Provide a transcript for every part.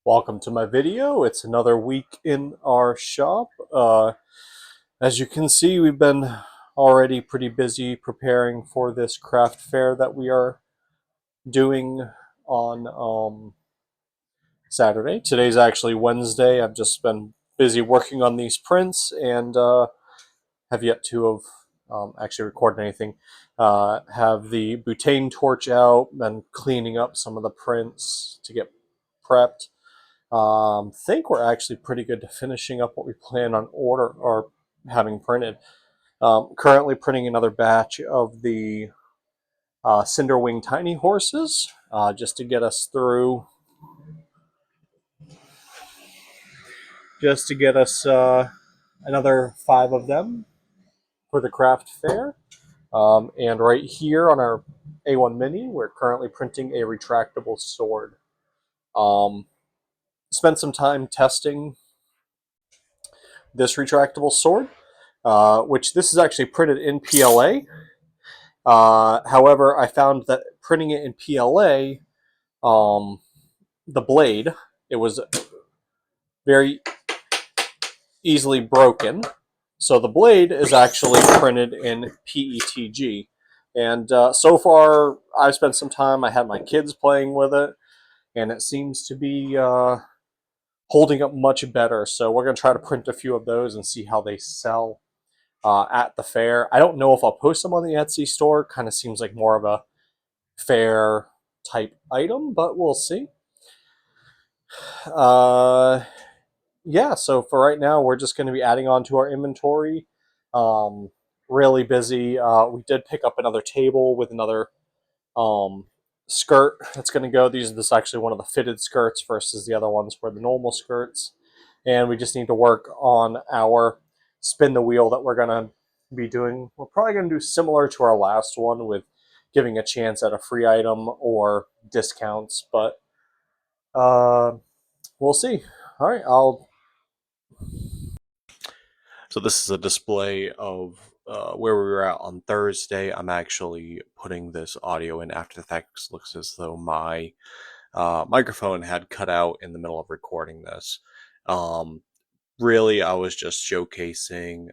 Welcome to my video. It's another week in our shop. As you can see, we've been already pretty busy preparing for this craft fair that we are doing on Saturday. Today's actually Wednesday. I've just been busy working on these prints and have yet to have actually recorded anything. Have the butane torch out, been cleaning up some of the prints to get prepped. Think we're actually pretty good to finishing up what we plan on order or having printed. Currently printing another batch of the Cinderwing Tiny Horses just to get us through, just to get us another 5 of them for the craft fair. And right here on our A1 Mini, we're currently printing a retractable sword. Spent some time testing this retractable sword, which this is actually printed in PLA. However, I found that printing it in PLA, the blade, it was very easily broken. So the blade is actually printed in PETG. And so far, I've spent some time, I had my kids playing with it, and it seems to be holding up much better. So we're going to try to print a few of those and see how they sell at the fair. I don't know if I'll post them on the Etsy store. Kind of seems like more of a fair type item, but we'll see. Yeah, so for right now, we're just going to be adding on to our inventory. Really busy. We did pick up another table with another skirt that's going to go. This is actually one of the fitted skirts versus the other ones were the normal skirts. And we just need to work on our spin the wheel that we're going to be doing. We're probably going to do similar to our last one with giving a chance at a free item or discounts, but we'll see. All right, So this is a display of where we were at on Thursday. I'm actually putting this audio in after the fact. It looks as though my microphone had cut out in the middle of recording this. Really, I was just showcasing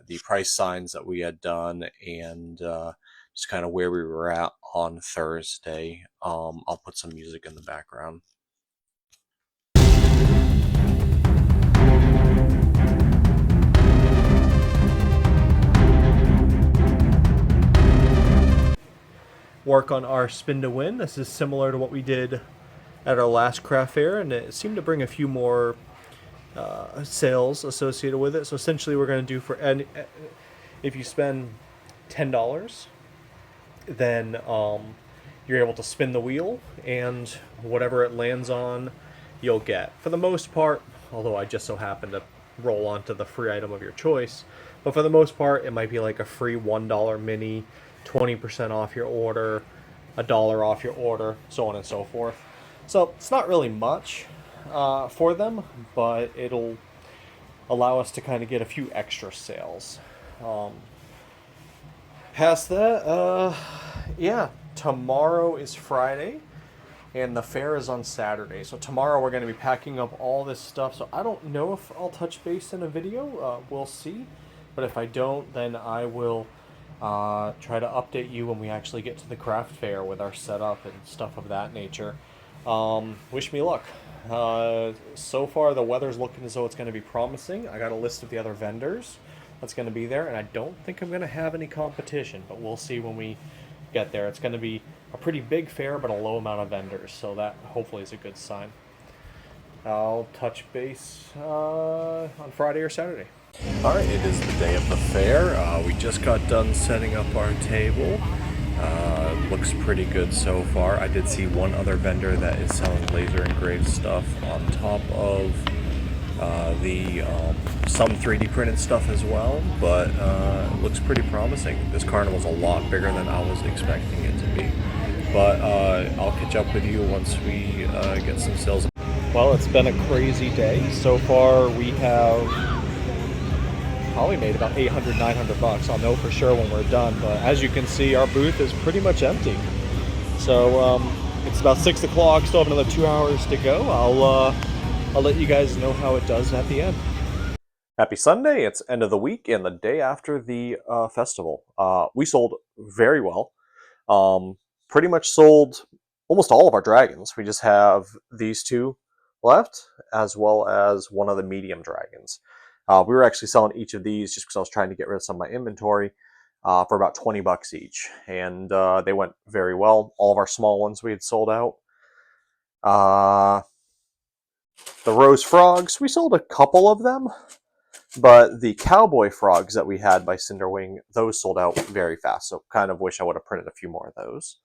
the price signs that we had done and just kind of where we were at on Thursday. I'll put some music in the background. Work on our spin to win. This is similar to what we did at our last craft fair, and it seemed to bring a few more sales associated with it. So essentially, we're going to do for if you spend $10, then you're able to spin the wheel, and whatever it lands on, you'll get. For the most part, although I just so happen to roll onto the free item of your choice, but for the most part, it might be like a free $1 mini, 20% off your order, $1 off your order, so on and so forth. So it's not really much for them, but it'll allow us to kind of get a few extra sales. Past that, yeah, tomorrow is Friday, and the fair is on Saturday. So tomorrow we're going to be packing up all this stuff. So I don't know if I'll touch base in a video. We'll see. But if I don't, then I will try to update you when we actually get to the craft fair with our setup and stuff of that nature. Wish me luck. So far, the weather's looking as though it's going to be promising. I got a list of the other vendors that's going to be there, and I don't think I'm going to have any competition, but we'll see when we get there. It's going to be a pretty big fair, but a low amount of vendors, so that hopefully is a good sign. I'll touch base on Friday or Saturday. Alright, it is the day of the fair. We just got done setting up our table. Looks pretty good so far. I did see one other vendor that is selling laser engraved stuff on top of some 3D printed stuff as well, but it looks pretty promising. This carnival's a lot bigger than I was expecting it to be. But I'll catch up with you once we get some sales. Well, it's been a crazy day. So far we have probably made about $800-900. I'll know for sure when we're done, but as you can see, our booth is pretty much empty. So It's about 6 o'clock, still have another 2 hours to go. I'll let you guys know how it does at the end. Happy Sunday, it's end of the week and the day after the festival. We sold very well. Um, Pretty much sold almost all of our dragons. We just have these two left, as well as one of the medium dragons. We were actually selling each of these just because I was trying to get rid of some of my inventory for about 20 bucks each, and they went very well. All of our small ones we had sold out. The rose frogs, we sold a couple of them, but the cowboy frogs that we had by Cinderwing, those sold out very fast, so kind of wish I would have printed a few more of those.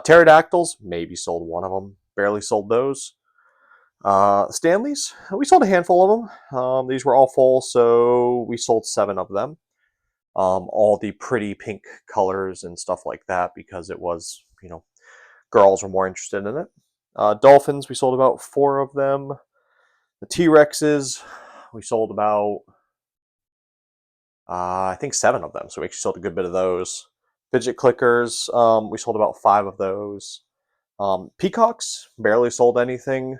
Pterodactyls, maybe sold one of them, barely sold those. Stanleys, we sold a handful of them. These were all full, so we sold 7 of them. All the pretty pink colors and stuff like that, because it was, girls were more interested in it. Dolphins, we sold about 4 of them. The T-Rexes, we sold about, I think 7 of them, so we actually sold a good bit of those. Fidget clickers, we sold about 5 of those. Peacocks, barely sold anything.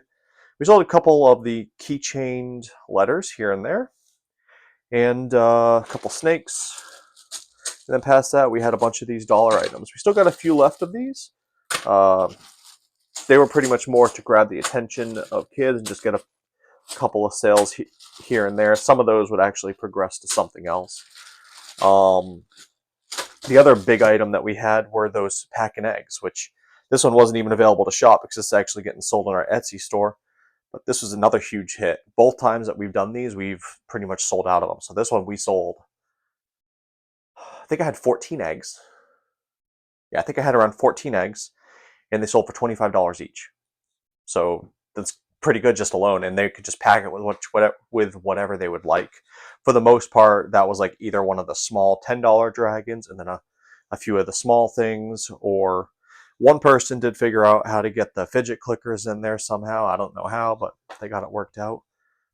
We sold a couple of the keychained letters here and there, and a couple snakes. And then past that, we had a bunch of these dollar items. We still got a few left of these. They were pretty much more to grab the attention of kids and just get a couple of sales here and there. Some of those would actually progress to something else. The other big item that we had were those pack and eggs, which this one wasn't even available to shop because it's actually getting sold in our Etsy store. But this was another huge hit. Both times that we've done these, we've pretty much sold out of them. So this one we sold, I think I had 14 eggs. Yeah, I think I had around 14 eggs, and they sold for $25 each. So that's pretty good just alone, and they could just pack it with whatever they would like. For the most part, that was like either one of the small $10 dragons, and then a few of the small things, or one person did figure out how to get the fidget clickers in there somehow. I don't know how, but they got it worked out.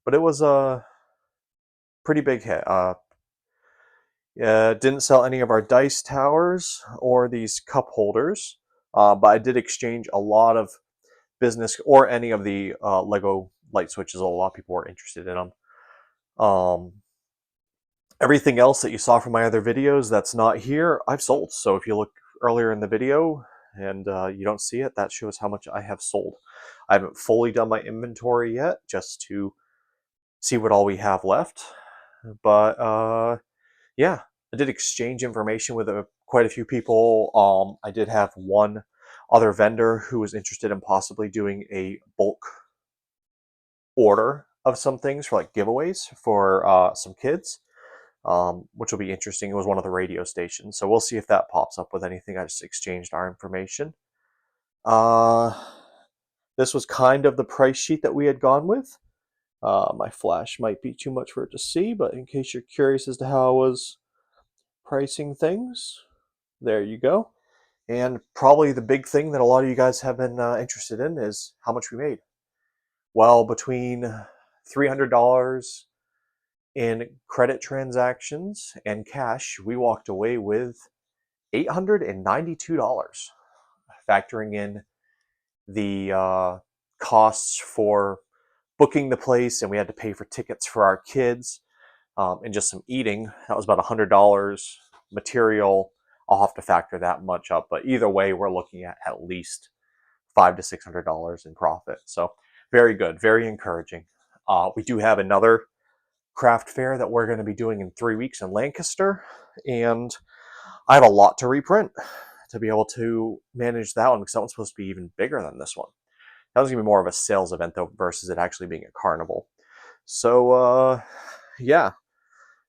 But it was a pretty big hit. Didn't sell any of our dice towers or these cup holders, but I did exchange a lot of business or any of the Lego light switches. A lot of people were interested in them. Everything else that you saw from my other videos that's not here, I've sold. So if you look earlier in the video and you don't see it, that shows how much I have sold. I haven't fully done my inventory yet, just to see what all we have left. But yeah, I did exchange information with quite a few people. I did have one other vendor who was interested in possibly doing a bulk order of some things for like giveaways for some kids, which will be interesting. It was one of the radio stations, so we'll see if that pops up with anything. I just exchanged our information. This was kind of the price sheet that we had gone with. My flash might be too much for it to see, but in case you're curious as to how I was pricing things, there you go. And probably the big thing that a lot of you guys have been interested in is how much we made. Well, between $300 in credit transactions and cash, we walked away with $892, factoring in the costs for booking the place, and we had to pay for tickets for our kids, and just some eating. That was about $100. Material, I'll have to factor that much up, but either way, we're looking at least $500 to $600 in profit. So very good, very encouraging. We do have another craft fair that we're going to be doing in 3 weeks in Lancaster, and I have a lot to reprint to be able to manage that one, because that one's supposed to be even bigger than this one. That was going to be more of a sales event though, versus it actually being a carnival. So yeah,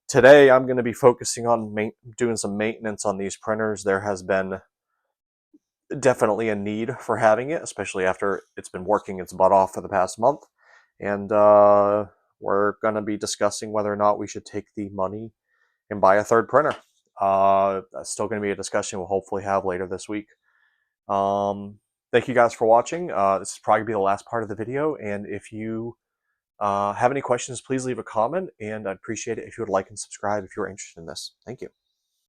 today I'm going to be focusing on doing some maintenance on these printers. There has been definitely a need for having it, especially after it's been working its butt off for the past month. And we're going to be discussing whether or not we should take the money and buy a third printer. That's still going to be a discussion we'll hopefully have later this week. Thank you guys for watching. This is probably going to be the last part of the video, and if you have any questions, please leave a comment, and I'd appreciate it if you would like and subscribe if you're interested in this. Thank you.